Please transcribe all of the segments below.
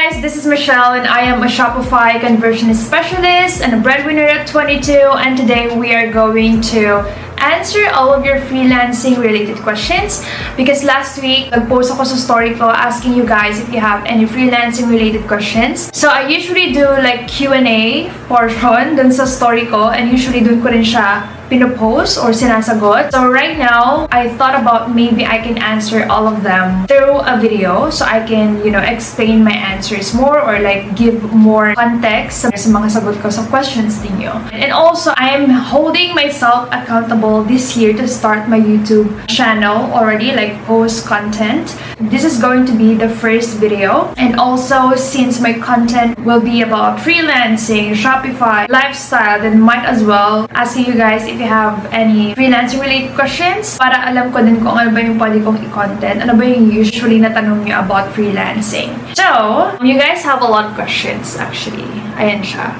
guys, this is Mechelle and I am a Shopify conversion specialist and a breadwinner at 22, and today we are going to answer all of your freelancing related questions because last week nag-post ako sa story ko asking you guys if you have any freelancing related questions. So I usually do like Q&A portion dun sa story ko, and usually dun ko rin siya pinopost or sinasagot. So right now, I thought about maybe I can answer all of them through a video so I can, explain my answers more or like give more context sa mga sagot ko sa questions ninyo. And also, I'm holding myself accountable this year to start my YouTube channel already, like post content. This is going to be the first video. And also, since my content will be about freelancing, Shopify, lifestyle, then might as well asking you guys if you have any freelancing related questions para alam ko din kung ano ba yung pwede kong i-content, ano ba yung usually natanong nyo about freelancing. So, you guys have a lot of questions actually. Ayan siya.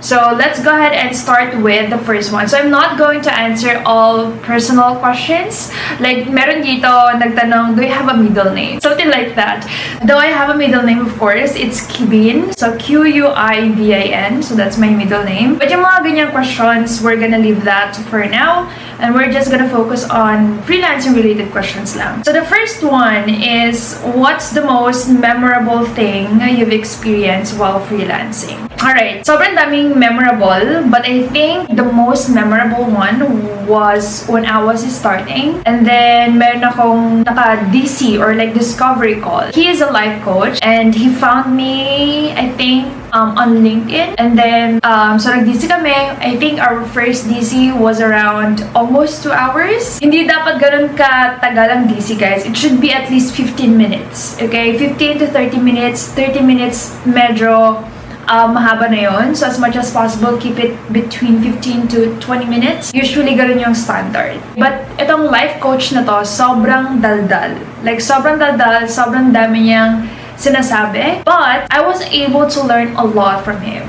So, let's go ahead and start with the first one. So, I'm not going to answer all personal questions. Like, meron dito nagtanong, do you have a middle name? Something like that. Though I have a middle name, of course, it's Quibin. So, Quibin. So, that's my middle name. But yung mga ganyang questions, we're gonna leave that for now. And we're just gonna focus on freelancing-related questions lang. So, the first one is, what's the most memorable thing you've experienced while freelancing? Alright, sobrang daming memorable, but I think the most memorable one was when I was starting. And then, meron akong naka-DC or like discovery call. He is a life coach and he found me, I think, on LinkedIn. And then, so nag-DC kami. I think our first DC was around almost 2 hours. Hindi dapat ganun ka-tagal ang DC, guys. It should be at least 15 minutes. Okay? 15 to 30 minutes. 30 minutes medyo mahaba na yun. So, as much as possible, keep it between 15 to 20 minutes. Usually, ganun yung standard. But, itong life coach na to, sobrang daldal. Like, sobrang daldal, sobrang dami niyang sinasabi. But, I was able to learn a lot from him.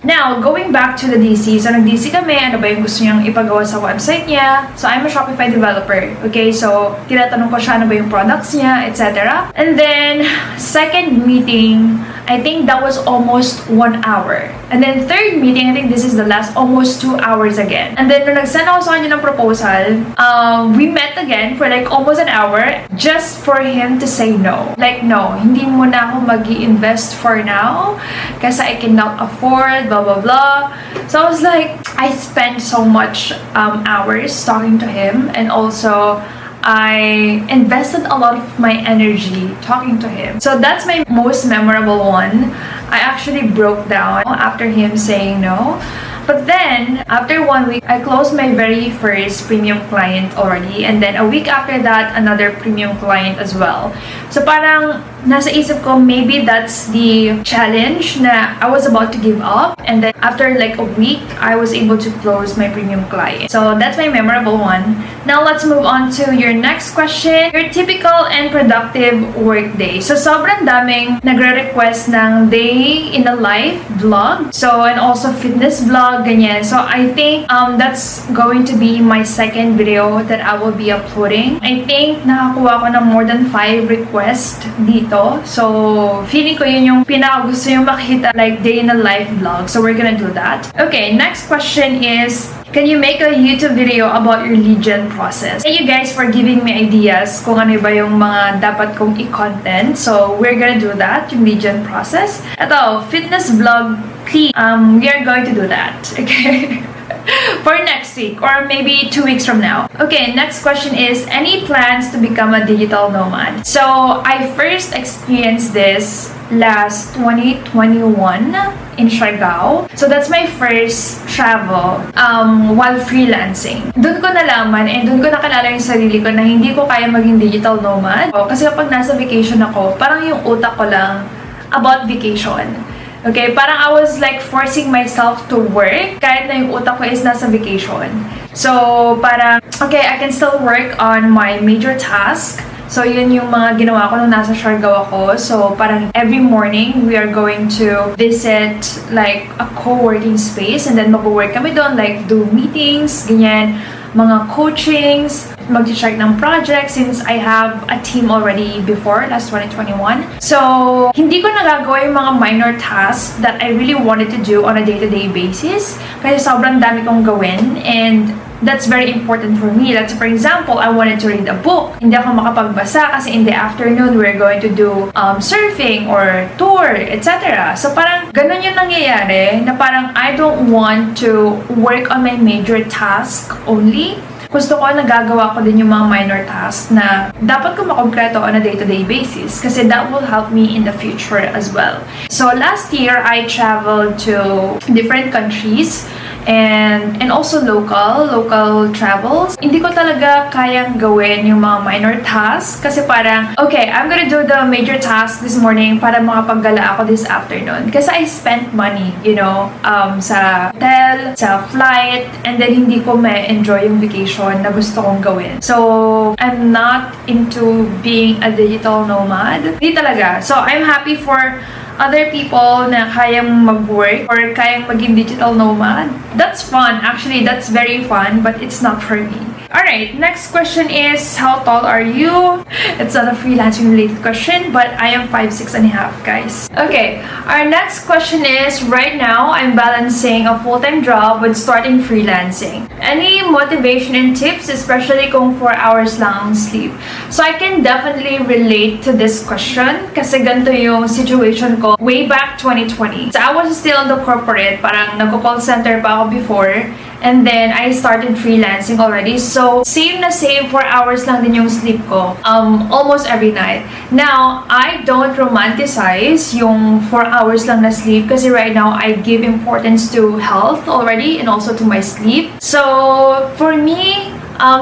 Now, going back to the DC. So, nag-DC kami. Ano ba yung gusto niyang ipagawa sa website niya? So, I'm a Shopify developer. Okay? So, tinatanong ko siya ano ba yung products niya, etc. And then, second meeting, I think that was almost 1 hour. And then third meeting, I think this is the last, almost 2 hours again. And then, nung nag-send ako sa kanya ng proposal, we met again for like almost an hour just for him to say no. Like, no, hindi mo na ako mag-i-invest for now kasi I cannot afford, blah, blah, blah. So, I was like, I spent so much hours talking to him, and also, I invested a lot of my energy talking to him. So that's my most memorable one. I actually broke down after him saying no. But then, after 1 week, I closed my very first premium client already. And then a week after that, another premium client as well. So parang nasa isip ko, maybe that's the challenge na I was about to give up. And then after like a week, I was able to close my premium client. So that's my memorable one. Now let's move on to your next question. Your typical and productive work day. So sobrang daming nagre-request ng day in a life vlog. So, and also fitness vlog, ganyan. So I think that's going to be my second video that I will be uploading. I think nakakuha ko ng more than 5 requests dito. So, feeling ko yun yung pinaka-gusto yung makita, like day in a life vlog. So, we're gonna do that. Okay, next question is, can you make a YouTube video about your lead gen process? Thank you guys for giving me ideas kung ano ba yung mga dapat kong i-content. So, we're gonna do that, yung lead gen process. Ito, fitness vlog, we are going to do that. Okay? For next week or maybe 2 weeks from now. Okay, next question is, any plans to become a digital nomad? So, I first experienced this last 2021 in Siargao. So, that's my first travel while freelancing. Doon ko nalaman and doon ko nakalala yung sarili ko na hindi ko kaya maging digital nomad. Kasi kapag nasa vacation ako, parang yung utak ko lang about vacation. Okay, parang I was like forcing myself to work kahit na yung utak ko is nasa vacation. So, parang, okay, I can still work on my major task. So, yun yung mga ginawa ko nung nasa Siargao ako. So, parang every morning, we are going to visit like a co-working space and then mag-work kami doon, like do meetings, ganyan, mga coachings. mag-check ng project since I have a team already before, last 2021. So, hindi ko nagagawa yung mga minor tasks that I really wanted to do on a day-to-day basis kasi sobrang dami kong gawin, and that's very important for me. Let's for example, I wanted to read a book. Hindi ako makapagbasa kasi in the afternoon, we're going to do surfing or tour, etc. So parang ganun yung nangyayari na parang I don't want to work on my major task only. Gusto ko, nagagawa ko din yung mga minor tasks na dapat ko makompleto on a day-to-day basis kasi that will help me in the future as well. So last year, I traveled to different countries and also local travels. Hindi ko talaga kayang gawin yung mga minor tasks kasi parang, okay, I'm gonna do the major task this morning para makapaggala ako this afternoon. Kasi I spent money, sa hotel, sa flight, and then hindi ko ma-enjoy yung vacation na gusto kong gawin. So, I'm not into being a digital nomad. Hindi talaga. So, I'm happy for other people na kayang mag-work or kayang maging digital nomad. That's fun. Actually, that's very fun, but it's not for me. Alright, next question is, how tall are you? It's not a freelancing related question, but I am 5'6.5", guys. Okay, our next question is, right now, I'm balancing a full-time job with starting freelancing. Any motivation and tips, especially kung 4 hours lang ang sleep? So I can definitely relate to this question kasi ganito yung situation ko way back 2020. So I was still in the corporate, parang nagko-call center pa ako before. And then, I started freelancing already. So, same 4 hours lang din yung sleep ko. Almost every night. Now, I don't romanticize yung 4 hours lang na sleep kasi right now, I give importance to health already and also to my sleep. So, for me,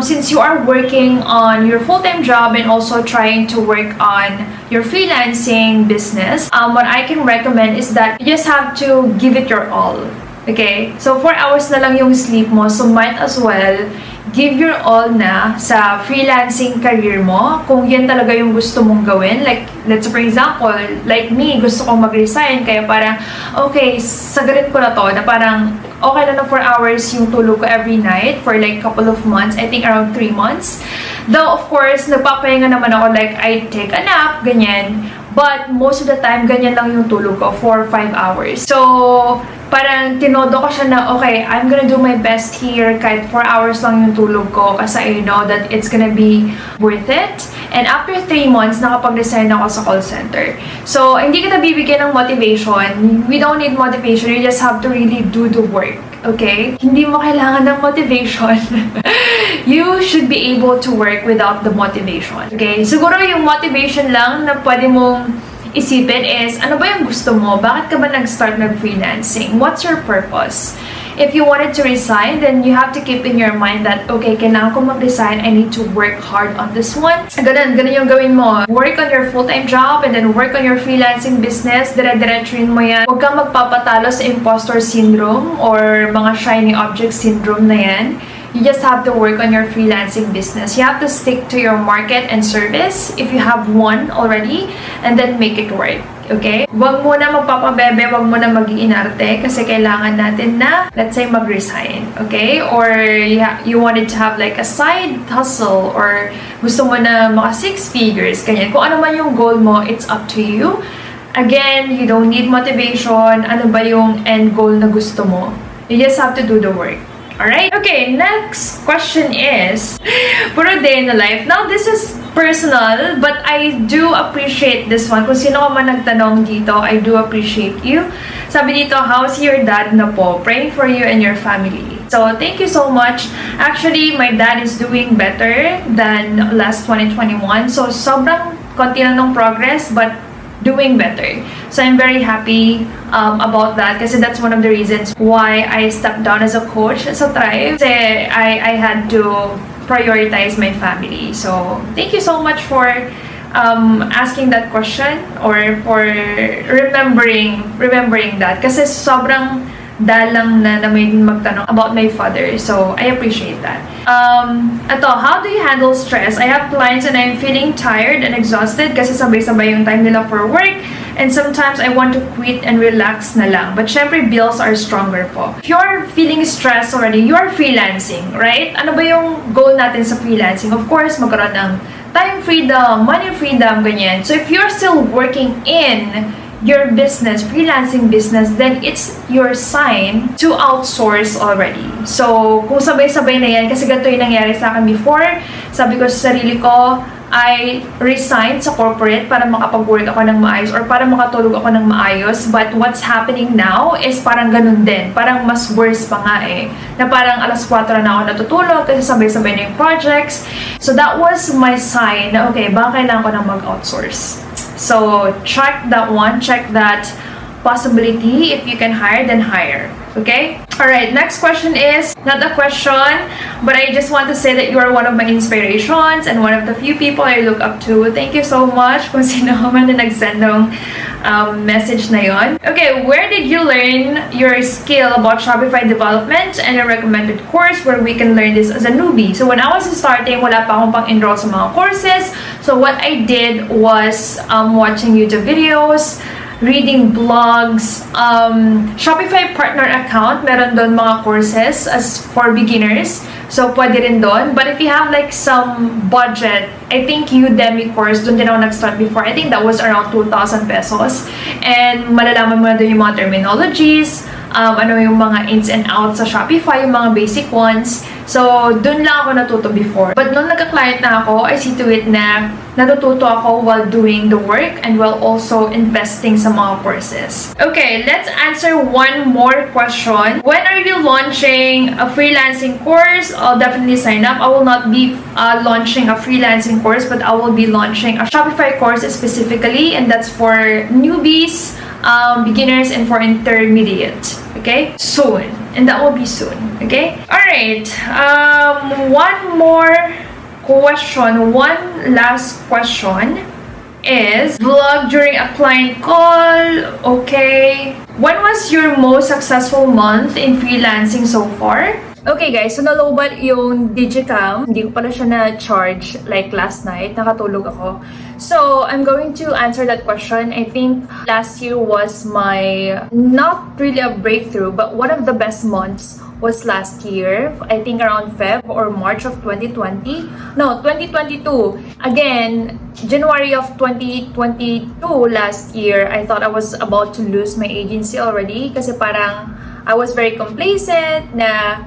since you are working on your full-time job and also trying to work on your freelancing business, what I can recommend is that you just have to give it your all. Okay? So, 4 hours na lang yung sleep mo. So, might as well give your all na sa freelancing career mo. Kung yan talaga yung gusto mong gawin. Like, let's say for example, like me, gusto kong mag-resign. Kaya parang, okay, sagarin ko na to. Na parang, okay na 4 hours yung tulog ko every night for like couple of months. I think around 3 months. Though, of course, nagpapahinga naman ako. Like, I take a nap, ganyan. But, most of the time, ganyan lang yung tulog ko, 4 or 5 hours. So, parang tinodo ko siya na, okay, I'm gonna do my best here kahit 4 hours lang yung tulog ko kasi I know that it's gonna be worth it. And after 3 months, nakapag-resign ako sa call center. So, hindi kita bibigyan ng motivation. We don't need motivation. You just have to really do the work. Okay? Hindi mo kailangan ng motivation. You should be able to work without the motivation. Okay? Siguro yung motivation lang na pwede mong isipin is, ano ba yung gusto mo? Bakit ka ba nag-start mag-freelancing? What's your purpose? If you wanted to resign, then you have to keep in your mind that, okay, kailangan ko mag-resign, I need to work hard on this one. Ganun yung gawin mo. Work on your full-time job and then work on your freelancing business. Dire-diretsuin mo yan. Huwag kang magpapatalo sa imposter syndrome or mga shiny object syndrome na yan. You just have to work on your freelancing business. You have to stick to your market and service if you have one already and then make it work. Okay? Huwag mo na magpapabebe, huwag mo na mag-iinarte kasi kailangan natin na, let's say, mag-resign. Okay? Or you wanted to have like a side hustle or gusto mo na maka 6 figures, ganyan. Kung ano man yung goal mo, it's up to you. Again, you don't need motivation. Ano ba yung end goal na gusto mo? You just have to do the work. Alright? Okay, next question is, puro day in the life. Now, this is personal, but I do appreciate this one. Kung sino ka man nagtanong dito, I do appreciate you. Sabi dito, how's your dad na po? Praying for you and your family. So, thank you so much. Actually, my dad is doing better than last 2021. So, sobrang konti lang ng progress, but doing better. So I'm very happy about that kasi that's one of the reasons why I stepped down as a coach sa Thrive. Kasi I had to prioritize my family. So thank you so much for asking that question or for remembering that kasi sobrang dalang na may magtanong about my father. So, I appreciate that. How do you handle stress? I have clients and I'm feeling tired and exhausted kasi sabay-sabay yung time nila for work, and sometimes I want to quit and relax na lang. But syempre, bills are stronger po. If you're feeling stressed already, you're freelancing, right? Ano ba yung goal natin sa freelancing? Of course, magkaroon ng time freedom, money freedom, ganyan. So if you're still working in your business, freelancing business, then it's your sign to outsource already. So, kung sabay-sabay na yan, kasi ganito yung nangyari sa akin before, sabi ko sa sarili ko, I resigned sa corporate para makapag-work ako ng maayos or para makatulog ako ng maayos. But what's happening now is parang ganun din. Parang mas worse pa nga eh. Na parang alas 4 na ako natutulog kasi sabay-sabay na yung projects. So that was my sign na okay, baka kailangan ko na mag-outsource. So check that one, check that possibility. If you can hire, then hire. Okay? Alright, next question is not a question, but I just want to say that you are one of my inspirations and one of the few people I look up to. Thank you so much kung sino man na nag-send ng message na yon. Okay, where did you learn your skill about Shopify development and a recommended course where we can learn this as a newbie? So when I was starting, wala pa akong pang-enroll sa mga courses. So what I did was watching YouTube videos, reading blogs, Shopify partner account, meron doon mga courses as for beginners. So, pwede rin doon. But if you have like some budget, I think Udemy course, doon din ako nag-start before. I think that was around 2,000 pesos. And malalaman mo na doon yung mga terminologies, ano yung mga ins and outs sa Shopify, yung mga basic ones. So, dun lang ako natuto before. But nung nagka-client na ako, I see to it na natututo ako while doing the work and while also investing sa mga courses. Okay, let's answer one more question. When are you launching a freelancing course? I'll definitely sign up. I will not be launching a freelancing course, but I will be launching a Shopify course specifically, and that's for newbies, beginners, and for intermediate. Okay? Soon. And that will be soon. Okay? Alright. One more question. One last question is vlog during a client call. Okay. When was your most successful month in freelancing so far? Okay guys, so nalowbat yung Digicam. Hindi ko pala siya na-charge like last night. Nakatulog ako. So, I'm going to answer that question. I think last year was my, not really a breakthrough, but one of the best months was last year. I think around Feb or March of 2020. No, 2022. Again, January of 2022 last year, I thought I was about to lose my agency already kasi parang I was very complacent na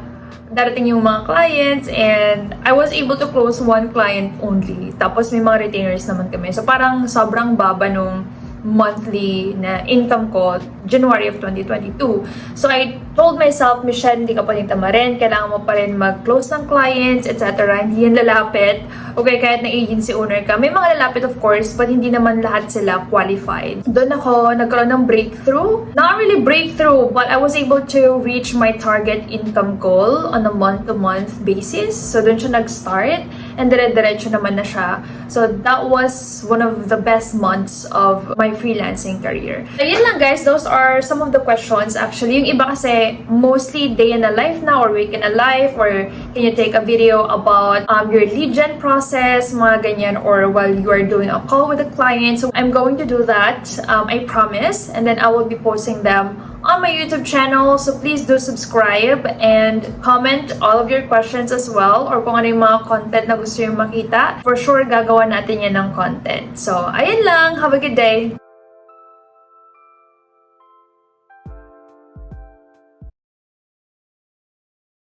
darating yung mga clients and I was able to close one client only. Tapos may mga retainers naman kami. So parang sobrang baba nung monthly na income ko January of 2022. So I told myself, Mechelle, hindi ka pa rin tamarin. Kailangan mo pa rin mag-close ng clients, etc. Hindi yan lalapit. Okay, kahit na agency owner ka. May mga lalapit of course, but hindi naman lahat sila qualified. Doon ako nagkaroon ng breakthrough. Not really breakthrough, but I was able to reach my target income goal on a month-to-month basis. So doon siya nag-start and dire-diretso naman na siya. So that was one of the best months of my freelancing career. So yun lang guys, those are some of the questions. Actually, yung iba kasi mostly day in a life na or week in a life, or can you take a video about your lead gen process, mga ganyan, or while you are doing a call with a client. So I'm going to do that, I promise, and then I will be posting them on my YouTube channel. So please do subscribe and comment all of your questions as well, or kung ano yung mga content na gusto yung makita. For sure, gagawa natin yan ng content. So, ayun lang. Have a good day.